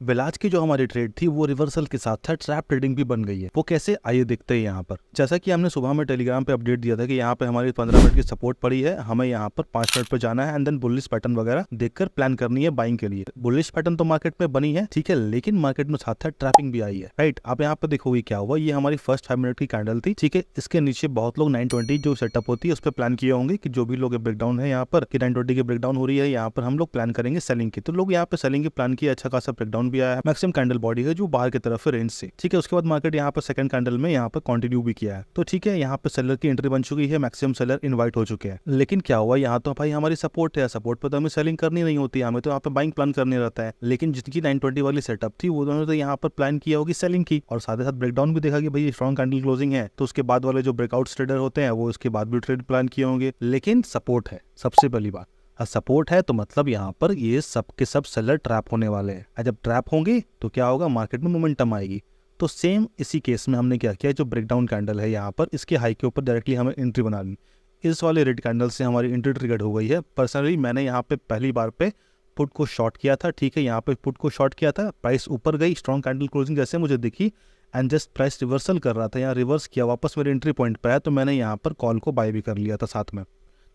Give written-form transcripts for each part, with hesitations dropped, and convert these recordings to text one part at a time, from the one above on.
Villas की जो हमारी ट्रेड थी वो रिवर्सल के साथ साथ ट्रैप ट्रेडिंग भी बन गई है। वो कैसे, आइए देखते हैं यहाँ पर। जैसा कि हमने सुबह में टेलीग्राम पे अपडेट दिया था कि यहाँ पे हमारी 15 मिनट की सपोर्ट पड़ी है, हमें यहाँ पर 5 मिनट पे जाना है एंड देन बुलिश पैटर्न वगैरह देखकर प्लान करनी है बाइंग के लिए। बुलिश पैटर्न तो मार्केट में बनी है, ठीक है, लेकिन मार्केट में साथ साथ ट्रैपिंग भी आई है, राइट। आप यहाँ पे देखोगे क्या हुआ, ये हमारी फर्स्ट 5 मिनट की कैंडल थी, ठीक है। इसके नीचे बहुत लोग 920 जो सेटअप होती है उस पर प्लान किए होंगे कि जो भी लोग ब्रेकडाउन है यहाँ पर कि 920 की ब्रेकडाउन हो रही है, यहाँ पर हम लोग प्लान करेंगे सेलिंग की। तो लोग यहाँ पे सेलिंग की प्लान किया, अच्छा खासा ब्रेकडाउन भी आया है, मैक्सिमम कैंडल बॉडी है जो बाहर की तरफ है रेंज से, ठीक है। उसके बाद मार्केट यहाँ पर सेकंड कैंडल में यहाँ पर कंटिन्यू भी किया है, तो ठीक है, यहाँ पे सेलर की एंट्री बन चुकी है, मैक्सिमम सेलर इनवाइट हो चुके हैं। लेकिन क्या हुआ, यहाँ तो भाई हमारी सपोर्ट है, सपोर्ट पर तो हमें सेलिंग करनी नहीं होती, हमें तो यहाँ पे बाइंग प्लान करने रहता है। लेकिन जिनकी 920 वाली सेटअप थी वो दोनों तो यहाँ पर प्लान किया होगी सेलिंग की, और साथ ही साथ ब्रेकडाउन भी देखा कि भाई स्ट्रॉन्ग कैंडल क्लोजिंग है, तो उसके बाद वाले जो ब्रेकआउट ट्रेडर होते हैं वो उसके बाद भी ट्रेड प्लान किए होंगे। लेकिन सपोर्ट है सबसे पहली बात, सपोर्ट है तो मतलब यहाँ पर ये सब के सब सेलर ट्रैप होने वाले हैं। जब ट्रैप होंगे तो क्या होगा, मार्केट में मोमेंटम आएगी। तो सेम इसी केस में हमने क्या किया, जो ब्रेकडाउन कैंडल है यहाँ पर इसके हाई के ऊपर डायरेक्टली हमें एंट्री बना ली। इस वाले रेड कैंडल से हमारी एंट्री ट्रिगर हो गई है। पर्सनली मैंने यहाँ पे पहली बार पे पुट को शॉर्ट किया था, ठीक है, यहाँ पे पुट को शॉर्ट किया था, प्राइस ऊपर गई, स्ट्रॉन्ग कैंडल क्लोजिंग जैसे मुझे दिखी एंड जस्ट प्राइस रिवर्सल कर रहा था, यहाँ रिवर्स किया, वापस मेरे एंट्री पॉइंट पे आया, तो मैंने यहाँ पर कॉल को बाय भी कर लिया था साथ में।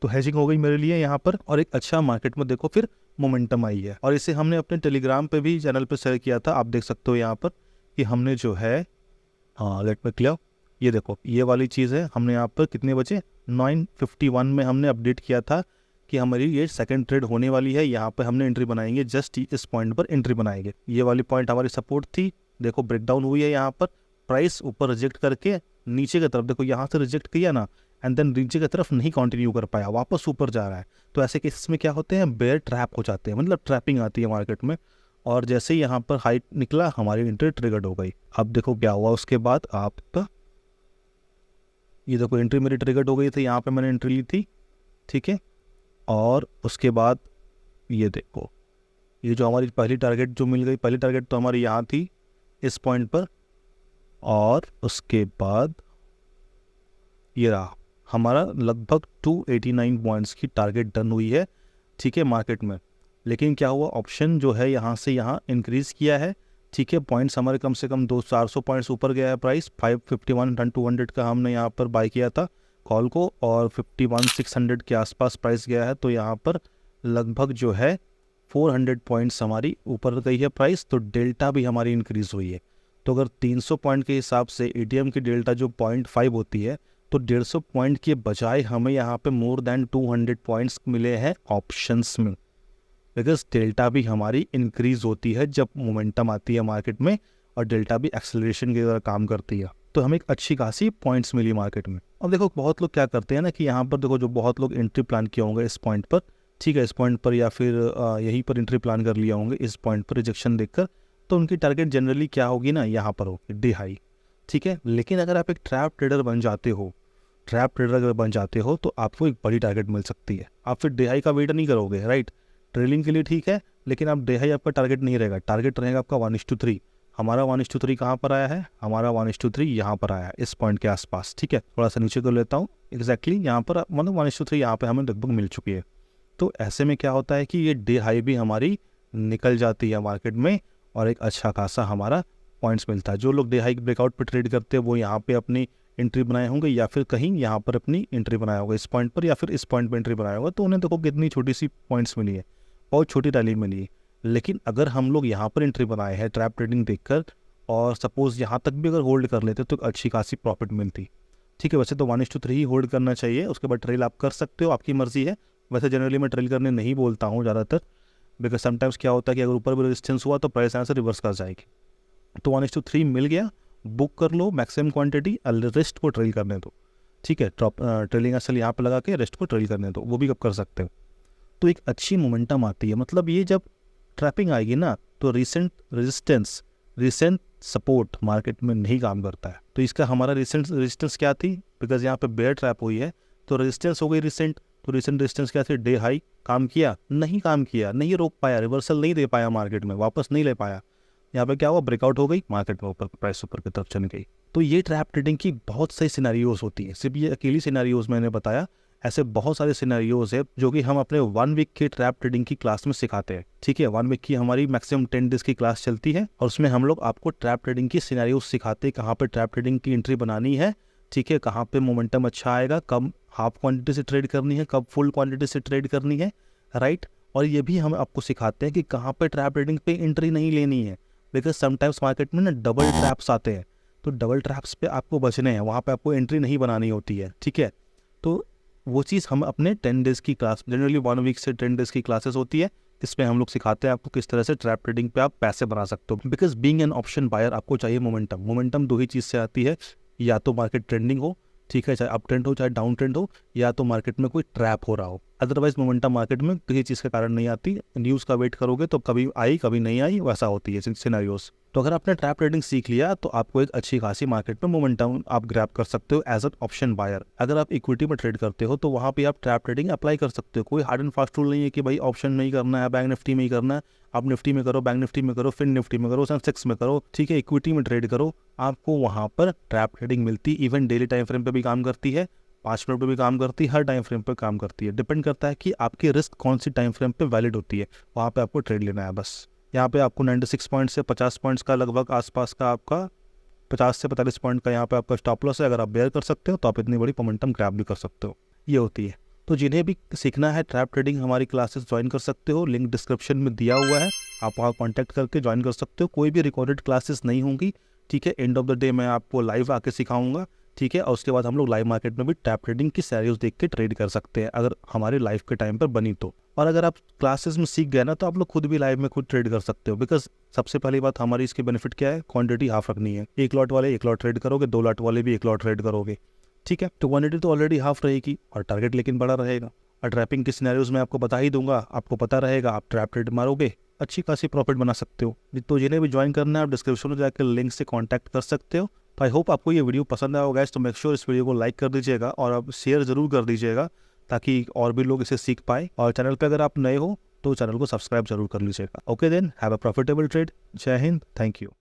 तो हेजिंग हो गई मेरे लिए यहाँ पर, और एक अच्छा मार्केट में देखो फिर मोमेंटम आई है। और इसे हमने अपने टेलीग्राम पे भी चैनल पे शेयर किया था, आप देख सकते हो यहाँ पर कि हमने जो है, हाँ लेट मी क्लियर, ये देखो ये वाली चीज़ है, हमने यहाँ पर कितने बजे 9:51 में हमने अपडेट किया था कि हमारी ये सेकंड ट्रेड होने वाली है, यहाँ पे हमने एंट्री बनाएंगे, जस्ट इस पॉइंट पर एंट्री बनाएंगे। ये वाली पॉइंट हमारी सपोर्ट थी, देखो ब्रेकडाउन हुई है यहाँ पर, प्राइस ऊपर रिजेक्ट करके नीचे की तरफ, देखो यहाँ से रिजेक्ट किया ना एंड देन नीचे की तरफ नहीं कंटिन्यू कर पाया, वापस ऊपर जा रहा है। तो ऐसे केसेस में क्या होते हैं, बेयर ट्रैप हो जाते हैं, मतलब ट्रैपिंग आती है मार्केट में। और जैसे ही यहाँ पर हाइट निकला हमारी एंट्री ट्रिगर्ड हो गई। अब देखो क्या हुआ उसके बाद, आप ये देखो एंट्री मेरी ट्रिगर्ड हो गई थी, यहाँ पे मैंने एंट्री ली थी, ठीक है। और उसके बाद ये देखो, ये जो हमारी पहली टारगेट जो मिल गई, पहली टारगेट तो हमारी यहाँ थी इस पॉइंट पर, और उसके बाद ये रहा हमारा लगभग 289 पॉइंट्स की टारगेट डन हुई है, ठीक है, मार्केट में। लेकिन क्या हुआ, ऑप्शन जो है यहाँ से यहाँ इंक्रीज किया है, ठीक है, पॉइंट्स हमारे कम से कम 200-400 पॉइंट्स ऊपर गया है, प्राइस 551 टन 200 का हमने यहाँ पर बाय किया था कॉल को, और 51,600 के आसपास प्राइस गया है। तो यहाँ पर लगभग जो है 400 पॉइंट्स हमारी ऊपर गई है प्राइस, तो डेल्टा भी हमारी इंक्रीज हुई है। तो अगर 300 पॉइंट के हिसाब से एटीएम की डेल्टा जो 0.5 होती है, तो 150 पॉइंट के बजाय हमें यहाँ पे मोर देन 200 पॉइंट्स मिले हैं ऑप्शंस में, बिकॉज डेल्टा भी हमारी इंक्रीज होती है जब मोमेंटम आती है मार्केट में, और डेल्टा भी एक्सेलरेशन की तरह काम करती है। तो हमें एक अच्छी खासी पॉइंट्स मिली मार्केट में। अब देखो बहुत लोग क्या करते हैं ना कि यहाँ पर देखो, जो बहुत लोग एंट्री प्लान किए होंगे इस पॉइंट पर, ठीक है, इस पॉइंट पर या फिर यहीं पर एंट्री प्लान कर लिया होंगे इस पॉइंट पर रिजेक्शन देखकर, तो उनकी टारगेट जनरली क्या होगी ना, यहाँ पर होगी डी हाई, ठीक है। लेकिन अगर आप एक ट्रैप ट्रेडर बन जाते हो, ट्रैप ट्रेडर अगर बन जाते हो तो आपको एक बड़ी टारगेट मिल सकती है। आप फिर डे हाई का वेट नहीं करोगे, राइट। ट्रेलिंग के लिए ठीक है, लेकिन आप डे हाई आपका टारगेट नहीं रहेगा, टारगेट रहेगा आपका 1:3। हमारा 1:3 कहाँ पर आया है, हमारा 1:3 यहाँ पर आया है इस पॉइंट के आसपास, ठीक है। थोड़ा सा नीचे कर लेता हूँ, एग्जैक्टली यहाँ पर मतलब 1:3 यहाँ पर हमें लगभग मिल चुकी है। तो ऐसे में क्या होता है कि ये डे हाई भी हमारी निकल जाती है मार्केट में, और एक अच्छा खासा हमारा पॉइंट्स मिलता है। जो लोग डे हाई ब्रेकआउट पर ट्रेड करते हैं वो यहाँ पे अपनी एंट्री बनाए होंगे, या फिर कहीं यहाँ पर अपनी एंट्री बनाया होगा इस पॉइंट पर, या फिर इस पॉइंट पर एंट्री बनाया होगा, तो उन्हें देखो कितनी छोटी सी पॉइंट्स मिली है, बहुत छोटी रैली मिली है। लेकिन अगर हम लोग यहाँ पर एंट्री बनाए हैं ट्रैप ट्रेडिंग देखकर, और सपोज यहाँ तक भी अगर होल्ड कर लेते तो अच्छी खासी प्रॉफिट मिलती, ठीक है। वैसे तो 1:3 ही होल्ड करना चाहिए, उसके बाद ट्रेल आप कर सकते हो, आपकी मर्जी है। वैसे जनरली मैं ट्रेल करने नहीं बोलता हूँ ज़्यादातर, बिकॉज समटाइम्स क्या होता है कि अगर ऊपर भी रेजिस्टेंस हुआ तो प्राइस यहाँ से रिवर्स कर जाएगी। तो 1:3 मिल गया, बुक कर लो मैक्सिमम क्वांटिटी, रेस्ट को ट्रेल करने दो, ठीक है। ट्रेलिंग असल यहाँ पे लगा के रेस्ट को ट्रेल करने दो, वो भी कब कर सकते हो। तो एक अच्छी मोमेंटम आती है, मतलब ये जब ट्रैपिंग आएगी ना तो recent resistance, recent support market में नहीं काम करता है। तो इसका हमारा रिसेंट रेजिस्टेंस क्या थी, बिकॉज यहाँ पे बेयर ट्रैप हुई है तो रेजिस्टेंस हो गई रिसेंट। तो रिसेंट रेजिस्टेंस क्या थी, डे हाई, काम किया नहीं, काम किया नहीं, रोक पाया, रिवर्सल नहीं दे पाया मार्केट में, वापस नहीं ले पाया। यहाँ पे क्या हुआ, ब्रेकआउट हो गई, मार्केट में ऊपर प्राइस ऊपर की तरफ चल गई। तो ये ट्रैप ट्रेडिंग की बहुत सही सिनेरियोज होती है, सिर्फ ये अकेली सिनेरियोज मैंने बताया, ऐसे बहुत सारे सिनेरियोज है जो कि हम अपने 1 वीक की ट्रैप ट्रेडिंग की क्लास में सिखाते हैं। ठीक है, 1 वीक की हमारी मैक्सिमम 10 डेज की क्लास चलती है और उसमें हम लोग आपको ट्रैप ट्रेडिंग की सिनेरियोज सिखाते हैं, कहाँ पे ट्रैप ट्रेडिंग की एंट्री बनानी है। ठीक है, कहाँ पे मोमेंटम अच्छा आएगा, कब हाफ क्वांटिटी से ट्रेड करनी है, कब फुल क्वांटिटी से ट्रेड करनी है, राइट। और ये भी हम आपको सिखाते हैं कि कहाँ पे ट्रैप ट्रेडिंग पे एंट्री नहीं लेनी है, बिकॉज समटाइम्स मार्केट में ना डबल ट्रैप्स आते हैं, तो डबल ट्रैप्स पे आपको बचने हैं, वहाँ पे आपको एंट्री नहीं बनानी होती है। ठीक है, तो वो चीज़ हम अपने 10 डेज़ की क्लास, जनरली 1 वीक से 10 डेज़ की क्लासेस होती है, इसमें हम लोग सिखाते हैं आपको किस तरह से ट्रैप ट्रेडिंग पे आप पैसे बना सकते हो। Because being an option buyer आपको चाहिए मोमेंटम। मोमेंटम 2 ही चीज़ से आती है, या तो मार्केट ट्रेंडिंग हो, ठीक है, चाहे अप ट्रेंड हो चाहे डाउन ट्रेंड हो, या तो मार्केट में कोई ट्रैप हो रहा हो। अदरवाइज मोमेंटम मार्केट में किसी चीज़ के कारण नहीं आती, न्यूज़ का वेट करोगे तो कभी आई कभी नहीं आई, वैसा होती है सिनेरियोस। तो अगर आपने ट्रैप ट्रेडिंग सीख लिया तो आपको एक अच्छी खासी मार्केट में मोमेंटम आप ग्रैब कर सकते हो एज एन ऑप्शन बायर। अगर आप इक्विटी में ट्रेड करते हो तो वहाँ पे आप ट्रैप ट्रेडिंग अप्लाई कर सकते हो। कोई हार्ड एंड फास्ट रूल नहीं है कि भाई ऑप्शन में ही करना है, बैंक निफ्टी में ही करना है। आप निफ्टी में करो, बैंक निफ्टी में करो, फिन निफ्टी में करो, सेंसेक्स में करो, ठीक है, इक्विटी में ट्रेड करो, आपको वहाँ पर ट्रैप ट्रेडिंग मिलती। इवन डेली टाइम फ्रेम पे भी काम करती है, 5 मिनट पे भी काम करती है, हर टाइम फ्रेम पे काम करती है। डिपेंड करता है कि आपकी रिस्क कौन सी टाइम फ्रेम पे वैलिड होती है, वहाँ पे आपको ट्रेड लेना है बस। यहाँ पे आपको 96 पॉइंट से 50 पॉइंट्स का लगभग आसपास का आपका 50 से 45 पॉइंट का यहाँ पे आपका स्टॉप लॉस है। अगर आप बेयर कर सकते हो तो आप इतनी बड़ी मोमेंटम ग्रैब भी कर सकते हो, ये होती है। तो जिन्हें भी सीखना है ट्रैप ट्रेडिंग, हमारी क्लासेस ज्वाइन कर सकते हो, लिंक डिस्क्रिप्शन में दिया हुआ है, आप वहाँ कॉन्टैक्ट करके ज्वाइन कर सकते हो। कोई भी रिकॉर्डेड क्लासेस नहीं होंगी, ठीक है, एंड ऑफ द डे मैं आपको लाइव आके सिखाऊंगा, ठीक है, और उसके बाद हम लोग लाइव मार्केट में भी ट्रैप ट्रेडिंग की सैरियोज देख के ट्रेड कर सकते हैं अगर हमारे लाइव के टाइम पर बनी तो। और अगर आप क्लासेस में सीख गए ना तो आप लोग खुद भी लाइव में खुद ट्रेड कर सकते हो। बिकॉज सबसे पहली बात हमारी इसकी बेनिफिट क्या है, क्वांटिटी हाफ रखनी है। 1 लॉट वाले 1 लॉट ट्रेड करोगे, 2 लॉट वाले भी 1 लॉट ट्रेड करोगे, ठीक है, तो क्वांटिटी तो ऑलरेडी हाफ रहेगी और टारगेट लेकिन बड़ा रहेगा। और ट्रैपिंग के सिनेरियोज में आपको बता ही दूंगा, आपको पता रहेगा, आप ट्रैप ट्रेड मारोगे, अच्छी खासी प्रॉफिट बना सकते हो। तो जिन्हें भी ज्वाइन करना है आप डिस्क्रिप्शन में जाकर लिंक से कॉन्टैक्ट कर सकते हो। तो आई होप आपको ये वीडियो पसंद आया होगा गाइस, तो मेक श्योर इस वीडियो को लाइक कर दीजिएगा और आप शेयर ज़रूर कर दीजिएगा ताकि और भी लोग इसे सीख पाए। और चैनल पे अगर आप नए हो तो चैनल को सब्सक्राइब जरूर कर लीजिएगा। Okay then, have a profitable trade. जय हिंद, थैंक यू।